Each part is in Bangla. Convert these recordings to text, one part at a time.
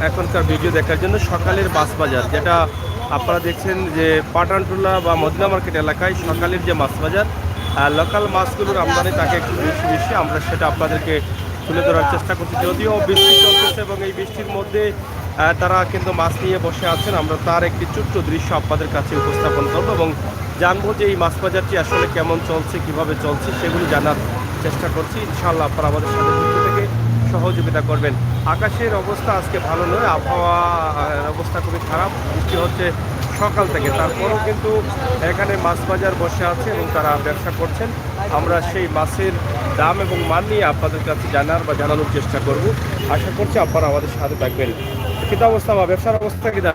এখনকার ভিডিও দেখার জন্য সকালের মাছ বাজার, যেটা আপনারা দেখছেন যে পাঠানটুলা বা মদিনা মার্কেট এলাকায় সকালের যে মাছ বাজার, লোকাল মাছগুলোর আমদানি তাকে একটু বেশি বেশি, আমরা সেটা আপনাদেরকে তুলে ধরার চেষ্টা করছি। যদিও বৃষ্টি চলতেছে এবং এই বৃষ্টির মধ্যে তারা কিন্তু মাছ নিয়ে বসে আছেন, আমরা তার একটি ছোট্ট দৃশ্য আপনাদের কাছে উপস্থাপন করবো এবং জানবো যে এই মাছ বাজারটি আসলে কেমন চলছে, কিভাবে চলছে সেগুলি জানার চেষ্টা করছি। ইনশাআল্লাহ আপনারা আমাদের সাথে যুক্ত থেকে সহযোগিতা করবেন। আকাশের অবস্থা আজকে ভালো নয়, আবহাওয়ার অবস্থা খুবই খারাপ, বৃষ্টি হচ্ছে সকাল থেকে। তারপরও কিন্তু এখানে মাছ বাজার বসে আছে এবং তারা ব্যবসা করছেন। আমরা সেই মাছের দাম এবং মান নিয়ে আপনাদের কাছে জানানোর চেষ্টা করব। আশা করছি আপনারা আমাদের সাথে থাকবেন। কিতা অবস্থা বা ব্যবসার অবস্থা কিতা?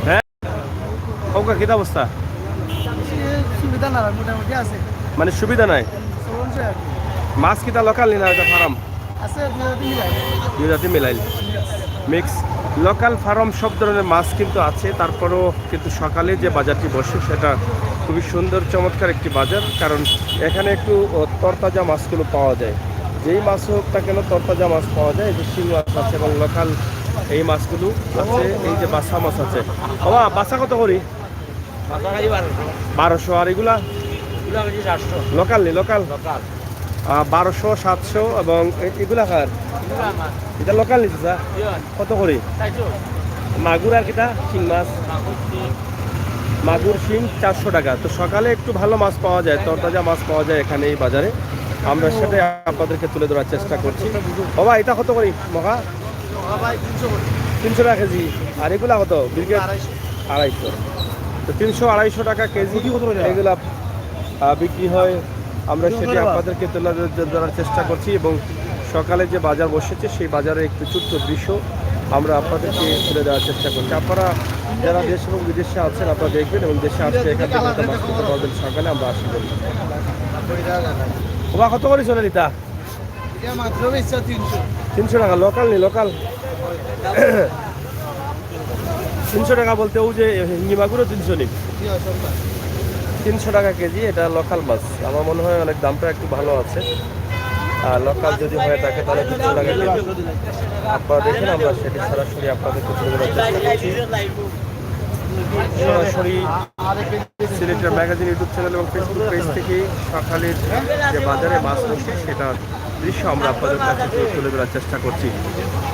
হ্যাঁ ওকে, কিতা অবস্থা? সুবিধা না, মোটামুটি আছে, মানে সুবিধা নাই। মাছ কিতা লোকাল নি না এটা ফার্ম? আছে দুই জাতি মিলাইল মিক্স লোকাল ফার্ম, সব ধরনের মাছ কিন্তু আছে। তারপরেও কিন্তু সকালে যে বাজারটি বসে সেটা খুবই সুন্দর চমৎকার একটি বাজার, কারণ এখানে একটু তরতাজা মাছগুলো পাওয়া যায়। যেই মাছ হোক তা কেন তরতাজা মাছ পাওয়া যায়। এই যে শিং মাছ আছে এবং লোকাল এই মাছগুলো আছে। এই যে বাসা মাছ আছে, বাবা বাসা কত করি? 1200। আর এগুলা লোকাল নি? লোকাল 1200, 700 এবং এগুলা কার? এটা লোকাল নিচ্ছে স্যার, কত করে? মাগুর আর কিটা শিং মাছ, মাগুর শিং 400 টাকা। তো সকালে একটু ভালো মাছ পাওয়া যায়, তরতাজা মাছ পাওয়া যায় এখানে এই বাজারে, আমরা সেটাই আপনাদেরকে তুলে ধরার চেষ্টা করছি। বাবা এটা কত করি মহা? 300 টাকা কেজি। আর এগুলা কত? ব্রিগেড 250। তো 300-250 টাকা কেজি এগুলা বিক্রি হয়। আমরা সেটি আপনাদেরকে তুলে ধরার চেষ্টা করছি এবং সকালে যে বাজার বসেছে সেই বাজারে একটু ছোট্ট দৃশ্য আমরা আপনাদেরকে তুলে দেওয়ার চেষ্টা করছি। আপনারা যারা দেশ এবং বিদেশে আছেন আপনারা দেখবেন এবং দেশে আসছে এখান থেকে মাছ কিনতে পারবেন। সকালে আমরা আসি করি। ওবা কত করে চলে নিতা? 300 টাকা। লোকাল নি? লোকাল 300 টাকা বলতে ও যে হিঙ্গি মাগুরও 300 নি? 300 টাকা কেজি। এটা লোকাল মাছ, আমার মনে হয় অনেক দামটা একটু ভালো আছে। আর লোকাল যদি হয়ে থাকে তাহলে 300 টাকা কেজি। আপনারা দেখেন, আমরা সেটি সরাসরি আপনাদেরকে তুলে ধরার চেষ্টা করছি। সরাসরি সিলেটের ম্যাগাজিন ইউটিউব চ্যানেল এবং ফেসবুক পেজ থেকে সকালের যে বাজারে মাছ বসে সেটা দৃশ্য আমরা আপনাদের কাছে তুলে ধরার চেষ্টা করছি।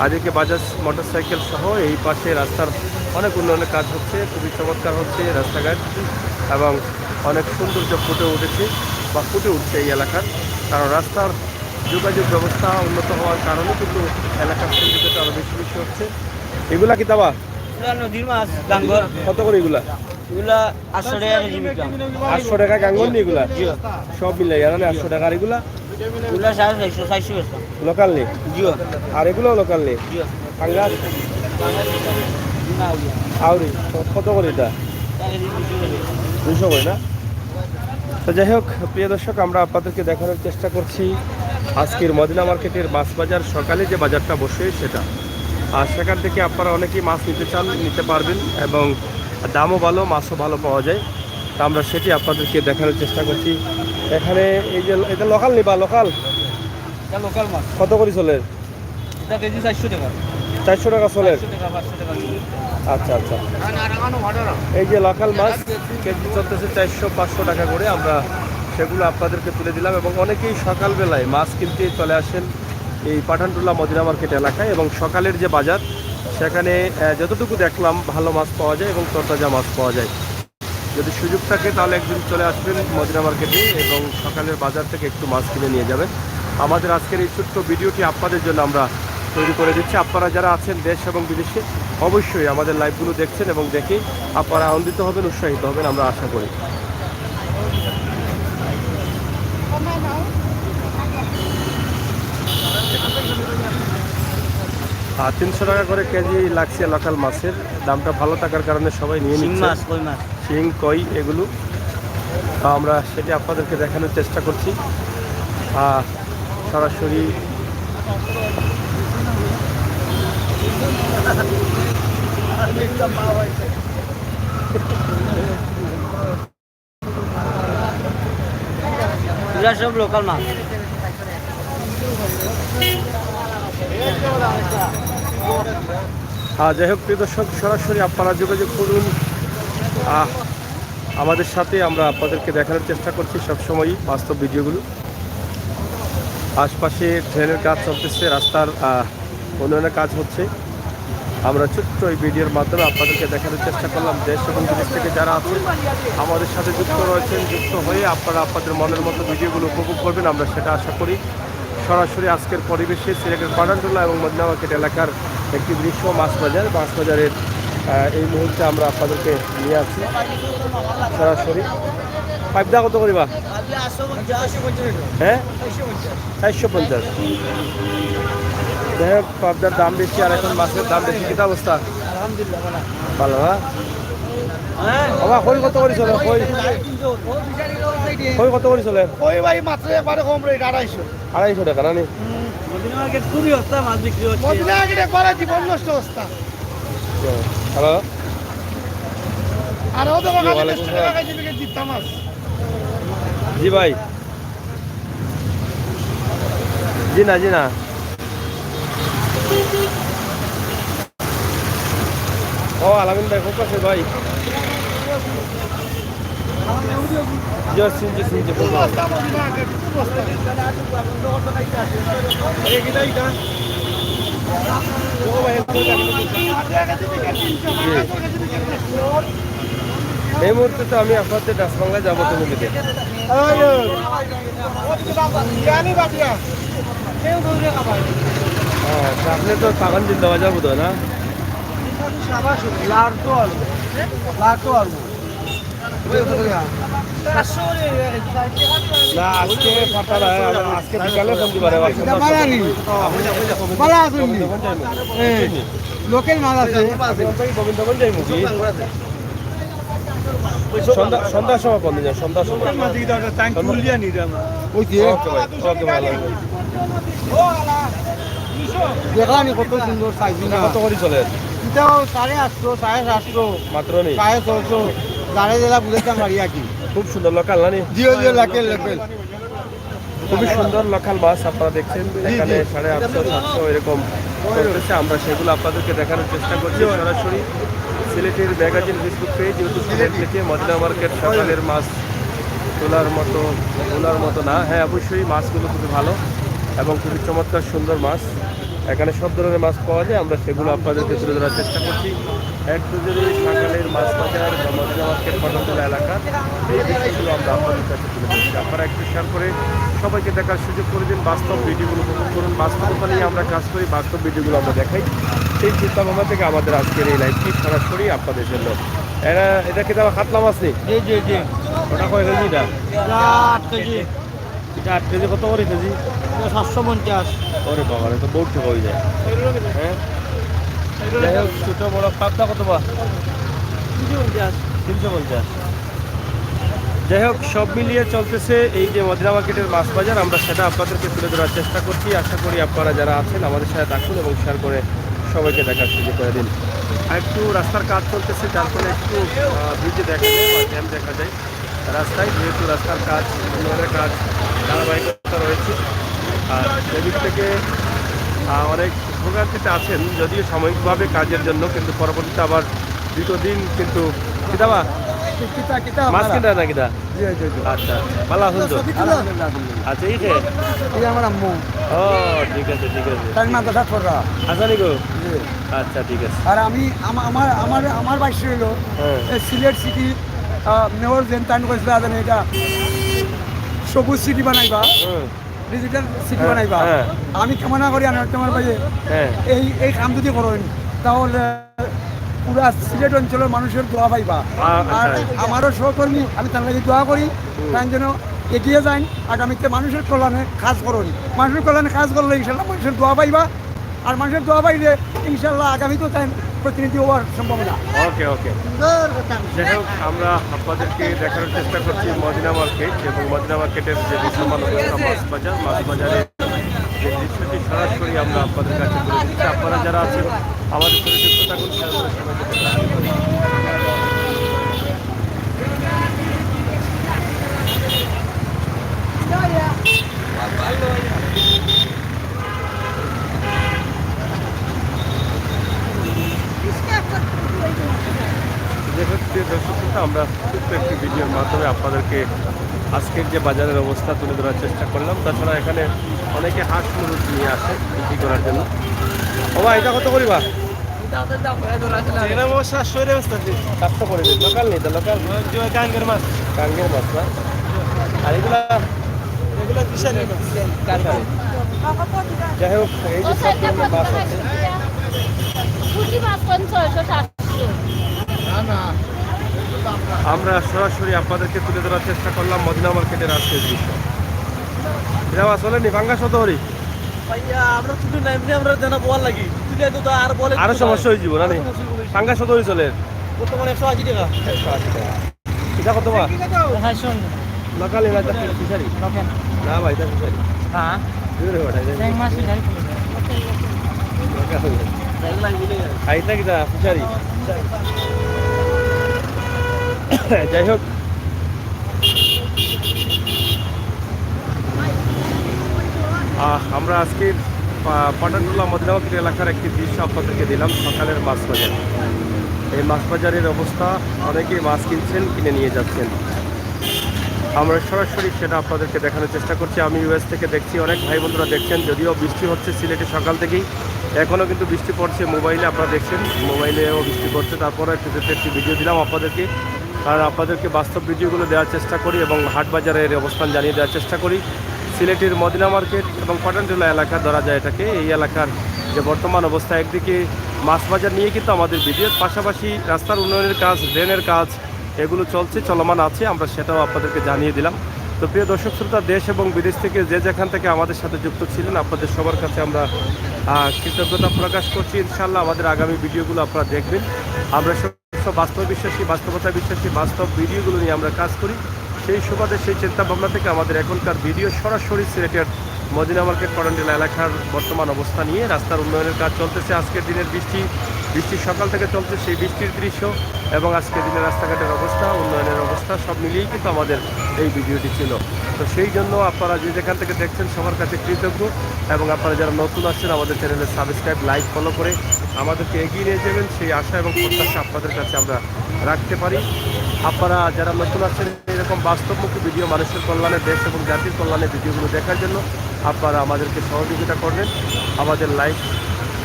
আজকে বাজাজ মোটরসাইকেল সহ এই পাশে রাস্তার অনেক উন্নয়নের কাজ হচ্ছে, খুবই চমৎকার হচ্ছে রাস্তাঘাট এবং অনেক সৌন্দর্য ফুটে উঠেছে বা ফুটে উঠছে এই এলাকার। কারণ রাস্তার যোগাযোগ ব্যবস্থা উন্নত হওয়ার কারণে কিন্তু এলাকার সৌন্দর্যটা আরও বেশি বেশি হচ্ছে। এগুলা কি দাবা? নদীর মাছ গাঙ্গর। কত করে এগুলা? এগুলা 800 টাকা কেজি বিক্রি। 800 টাকা গাঙ্গর নি এগুলা? সব মিলাই জানেন 800 টাকা। আর এগুলা? এগুলা 450 400 লোকাল নি? জিও। আর এগুলো লোকাল নি? জিও। পাঙ্গাস আউরি কত করে এটা? 200 করে না? তো যাই হোক প্রিয় দর্শক, আমরা আপনাদেরকে দেখানোর চেষ্টা করছি আজকের মদিনা মার্কেটের মাছ বাজার, সকালে যে বাজারটা বসে সেটা। আর সেখান থেকে আপনারা অনেকেই মাছ নিতে চান, নিতে পারবেন এবং দামও ভালো, মাছও ভালো পাওয়া যায়। তা আমরা সেটি আপনাদেরকে দেখানোর চেষ্টা করছি। এখানে এই যে এটা লোকাল নি বা লোকাল? এটা লোকাল মাছ। কত করে চলে? এটা কেজি 400 টাকা। 400 টাকা চলে? 400 টাকা 500 টাকা। আচ্ছা আচ্ছা। এই যে লোকাল মাছ কেজি চলতেছে 400-500 টাকা করে। আমরা সেগুলো আপনাদেরকে তুলে দিলাম এবং অনেকেই সকালবেলায় মাছ কিনতে চলে আসেন এই পাঠানটুলা মদিনা মার্কেট এলাকায়। এবং সকালের যে বাজার সেখানে যতটুকু দেখলাম ভালো মাছ পাওয়া যায় এবং তরতাজা মাছ পাওয়া যায়। যদি সুযোগ থাকে তাহলে একদিন চলে আসবেন মদিনা মার্কেটে এবং সকালের বাজার থেকে একটু মাছ কিনে নিয়ে যাবেন। আমাদের আজকের এই ছোট্ট ভিডিওটি আপনাদের জন্য আমরা তৈরি করে দিচ্ছি। আপনারা যারা আছেন দেশ এবং বিদেশে অবশ্যই আমাদের লাইভগুলো দেখছেন এবং দেখে আপনারা আনন্দিত হবেন, উৎসাহিত হবেন, আমরা আশা করি। আর 300 টাকা করে কেজি লাগছে লোকাল মাছের। দামটা ভালো থাকার কারণে সবাই নিয়ে নিচ্ছে। শিং, কই এগুলো আমরা সেটি আপনাদেরকে দেখানোর চেষ্টা করছি সরাসরি। সব লোকাল মাছ। যাই হোক প্রিয় দর্শক, সরাসরি আপনারা যোগাযোগ করুন আমাদের সাথে। আমরা আপনাদেরকে দেখানোর চেষ্টা করছি সবসময়ই বাস্তব ভিডিওগুলো। আশপাশে ট্রেনের কাজ চলতেছে, রাস্তার উন্নয়নের কাজ হচ্ছে। আমরা ছোট্ট এই ভিডিওর মাধ্যমে আপনাদেরকে দেখানোর চেষ্টা করলাম দেশ এবং বিদেশ থেকে যারা আছেন আমাদের সাথে যুক্ত রয়েছেন। যুক্ত হয়ে আপনারা আপনাদের মনের মতো ভিডিওগুলো উপভোগ করবেন, আমরা সেটা আশা করি। সরাসরি আজকের পরিবেশে সিলেটের পাঠানটুলা এবং মদিনা মার্কেট এলাকার একটি দৃশ্য মাছ বাজারের এই মুহূর্তে আমরা আপনাদেরকে নিয়ে আসছি সরাসরি। পাইপদা কত করিবা? হ্যাঁ, 450। যাই হোক, পাবদার দাম বেশি আর এখন মাছের দাম বেশি। কি অবস্থা? ভালো। হ্যাঁ বাবা, কই কত করে চলে? কই কত করে চলে? ওই ভাই মাত্র একবারে কম রেট 250 250 টাকা না নি? মদিনা মার্কেট খুবই সস্তা মাছ বিক্রি হচ্ছে। মদিনা আগে একবারে জীবন নষ্ট অবস্থা। হ্যালো, আর ও তো কাছে ওয়ালাইকুম 100 টাকা কেজি দিতাম মাছ। জি ভাই। জি না ও আলামিন ভাই কোন কাছে ভাই? চিনছি খুব অবস্থা মদিনা আগে খুব অবস্থা। এই কিটা ও ভাই এই মুহূর্তে তো আমি আপনাদের ডাসবাংলায় যাবো তুমি দিকে। আপনি তো বাগান দিন দেওয়া যাবো তো না? না আজকে ফাটা না, আজকে বিকালে ফোন দিবারে। লোকের মাল আছে। গোবিন্দগঞ্জ যাই মুখি সন্ধ্যার সময় ফোন দিন, সন্ধ্যার সময়। ওকে ভাই, দেখলাম কত সুন্দর সাইজ। কত করে চলে? এটাও 850 750 মাত্র নেই? 650 দাঁড়ে জেলা বুঝেতাম বাড়ি আর কি। খুব সুন্দর লোকাল না নি? জিও জিও লাকেল লাকেল খুবই সুন্দর লোকাল মাছ আপনারা দেখছেন। এখানে 850 700 এরকম চলতেছে। আমরা সেগুলো আপনাদেরকে দেখানোর চেষ্টা করছি সরাসরি সিলেটের magazine Facebook page, YouTube channel থেকে। মদিনা মার্কেট সকালের মাছ তোলার মতো না। হ্যাঁ, অবশ্যই মাছগুলো খুবই ভালো এবং খুবই চমৎকার সুন্দর মাছ। এখানে সব ধরনের মাছ পাওয়া যায়, আমরা সেগুলো আপনাদেরকে তুলে ধরার চেষ্টা করছি। এক দুজনের সকালের মাছ বাজার বা মদিনা মার্কেট পাঠানটুলা এলাকা, এই বিষয়গুলো আমরা আপনাদের কাছে তুলে ধরছি। আপনারা একটু শেয়ার করে সবাইকে দেখার সুযোগ করে দিন, বাস্তব ভিডিওগুলো উপভোগ করুন। বাস্তবতা নিয়ে আমরা কাজ করি, বাস্তব ভিডিওগুলো আমরা দেখাই। সেই চিন্তাভাবনা থেকে আমাদের আজকের এই লাইভটি সরাসরি আপনাদের জন্য। এটা কি দাদা কাতলা মাছ নেই? জি ওটা কয় কেজি? 8 কেজি। এটা 8 কেজি। কত করে কেজি? 750। ওরে বাবা, তো বহুত টাকা হয়ে যায়। হ্যাঁ, যাই হোক, ছোটো বড় পাবদা কত বা? 350। যাই হোক, সব মিলিয়ে চলতেছে এই যে মদিনা মার্কেটের মাছ বাজার। আমরা সেটা আপনাদেরকে তুলে ধরার চেষ্টা করছি। আশা করি আপনারা যারা আছেন আমাদের সাথে থাকুন এবং শেয়ার করে সবাইকে দেখার সুযোগ করে দিন। আর একটু রাস্তার কাজ চলতেছে, যার ফলে একটু ভিজে দেখা যায় বা জ্যাম দেখা যায় রাস্তায়, যেহেতু রাস্তার কাজ, উন্নয়নের কাজ ধারাবাহিকতা রয়েছে। আর সেদিক থেকে অনেক ভোগান্তিতে আছেন, যদিও সাময়িকভাবে কাজের জন্য, কিন্তু পরবর্তীতে আবার দ্বিতীয় কিন্তু কিতাবা মাছ কিনা না কিনা? আচ্ছা, ভালো আছেন তো? আচ্ছা, এই আমার আম্মু ও ঠিক আছে। তার নাম তো সাতরা আচ্ছা নিগো। আচ্ছা, ঠিক আছে। আর আমি আমার বাইশ হইল সিলেট সিটি মেয়র যেন টাইম করেছিল জানি এটা সবুজ সিটি বানাইবা, ডিজিটাল সিটি বানাইবা। আমি কামনা করি আমি তোমার ভাইয়ে এই কাম যদি করেন তাহলে পুরা সিলেট অঞ্চলের মানুষের দোয়া পাইবা। আর আমারও সহকর্মী, আমি তার লাগে দোয়া করি তাই যেন এগিয়ে যান, আগামীতে মানুষের কল্যাণে কাজ করুন। মানুষের কল্যাণে কাজ করলে ইনশাল্লাহ মানুষের দোয়া পাইবা, আর মানুষের দোয়া পাইলে ইনশাল্লাহ আগামীতেও তাই প্রতিনিধি হওয়ার সম্ভাবনা। ওকে। যাই হোক, আমরা আপনাদেরকে দেখানোর চেষ্টা করছি মদিনা মার্কেট এবং মদিনা মার্কেটের যে বিশ্বমান মাছ বাজারের যে দৃশ্যটি সরাসরি আমরা আপনাদের কাছে তুলে দিচ্ছি। আপনারা যারা আছেন আমাদের সাথে যুক্ত থাকুন, সবাইকে কিন্তু আমরা ছোট্ট একটি ভিডিওর মাধ্যমে আপনাদেরকে আজকের যে বাজারের অবস্থা তুলে ধরার চেষ্টা করলাম। তাছাড়া এখানে অনেকে হাঁস মুরগ নিয়ে আসে বিক্রি করার জন্য। ও ভাই এটা কত করিবা? এটা আমার 700 এর ব্যবস্থা আছে। 700 করে দিন। লোকাল নেই তো লোকাল কাঙ্গের মাছ। কাঙ্গের মাছ না? আর এগুলা এগুলো বিশাল মাছ। যাই হোক এই যে সব ধরনের মাছ আছে পুঁটি মাছ 500-700 আমরা সরাসরি আপনাদেরকে তুলে ধরার চেষ্টা করলাম মদিনা মার্কেটের আজকের দৃশ্য। এটা মাছ বলেনি পাঙ্গাস কত করি? ভাইয়া আমরা ছুটি নাই এমনি আমরা জানা বল লাগি তুই তো আর বলে আরো সমস্যা হয়ে যাব না নি? পাঙ্গাস কত হয়ে চলে? বর্তমানে 180 টাকা। 180 টাকা। এটা কত বা? হ্যাঁ শুন লোকাল এলা তো ফিশারি লোকেন না ভাই এটা ফিশারি হ্যাঁ দূরে ওঠাই দেন ট্যাং মাছ ফিশারি লোকাল এগুলা গিলে আইতা কিটা ফিশারি যাই হোক আমরা আজকে পাটানটুলা মদিনা মার্কেট এলাকার একটি দৃশ্য আপনাদেরকে দিলাম সকালের মাছ বাজার। এই মাছ বাজারের অবস্থা অনেকেই মাছ কিনছেন কিনে নিয়ে যাচ্ছেন। আমরা সরাসরি সেটা আপনাদেরকে দেখানোর চেষ্টা করছি। আমি ইউএস থেকে দেখছি অনেক ভাই বন্ধুরা দেখছেন, যদিও বৃষ্টি হচ্ছে সিলেটে সকাল থেকেই, এখনও কিন্তু বৃষ্টি পড়ছে। মোবাইলে আপনারা দেখছেন মোবাইলেও বৃষ্টি পড়ছে। তারপরে একটি ভিডিও দিলাম আপনাদেরকে, কারণ আপনাদেরকে বাস্তব ভিডিওগুলো দেওয়ার চেষ্টা করি এবং হাট বাজারের অবস্থান জানিয়ে দেওয়ার চেষ্টা করি। সিলেটের মদিনা মার্কেট এবং পাটানটুলা এলাকা ধরা যায় এটাকে। এই এলাকার যে বর্তমান অবস্থা, একদিকে মাছ বাজার নিয়ে কিন্তু আমাদের ভিডিওর পাশাপাশি রাস্তার উন্নয়নের কাজ, ড্রেনের কাজ এগুলো চলছে, চলমান আছে, আমরা সেটাও আপনাদেরকে জানিয়ে দিলাম। তো প্রিয় দর্শক শ্রোতা, দেশ এবং বিদেশ থেকে যে যেখান থেকে আমাদের সাথে যুক্ত ছিলেন, আপনাদের সবার কাছে আমরা কৃতজ্ঞতা প্রকাশ করছি। ইনশাআল্লাহ আমাদের আগামী ভিডিওগুলো আপনারা দেখবেন। আমরা সব বাস্তব বিশ্বাসী, বাস্তবতা বিশ্বাসী, বাস্তব ভিডিওগুলো নিয়ে আমরা কাজ করি। সেই সুবাদে সেই চিন্তা ভাবনা থেকে আমাদের এখনকার ভিডিও সরাসরি সিলেটের মদিনা মার্কেট পাটানটুলা এলাকার বর্তমান অবস্থা নিয়ে। রাস্তার উন্নয়নের কাজ চলতেছে, আজকের দিনের বৃষ্টি সকাল থেকে চলছে, সেই বৃষ্টির দৃশ্য এবং আজকের দিনের রাস্তাঘাটের অবস্থা, উন্নয়নের অবস্থা সব মিলিয়েই কিন্তু আমাদের এই ভিডিওটি ছিল। তো সেই জন্য আপনারা যে যেখান থেকে দেখছেন সবার কাছে কৃতজ্ঞ, এবং আপনারা যারা নতুন আসছেন আমাদের চ্যানেলে সাবস্ক্রাইব, লাইক, ফলো করে আমাদেরকে এগিয়ে নিয়ে যাবেন, সেই আশা এবং প্রত্যাশা আপনাদের কাছে আমরা রাখতে পারি। আপনারা যারা নতুন আসছেন এরকম বাস্তবমুখী ভিডিও, মানুষের কল্যাণে, দেশ এবং জাতির কল্যাণে ভিডিওগুলো দেখার জন্য আপনারা আমাদেরকে সহযোগিতা করবেন। আমাদের লাইক,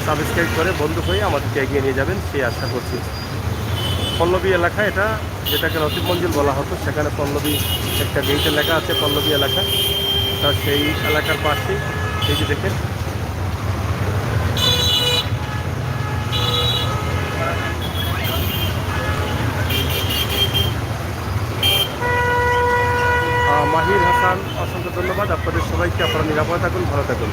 সাবস্ক্রাইব করে বন্ধু হয়ে আমাদেরকে এগিয়ে নিয়ে যাবেন সেই আশা করছি। পল্লবী এলাকা, এটা যেটাকে নসিব মঞ্জিল বলা হতো, সেখানে পল্লবী একটা গেটের লেখা আছে পল্লবী এলাকা। তা সেই এলাকার পাশে এই যে দেখেন মাহির হাসান, অসংখ্য ধন্যবাদ আপনাদের সবাইকে। আপনারা নিরাপদে থাকুন, ভালো থাকুন।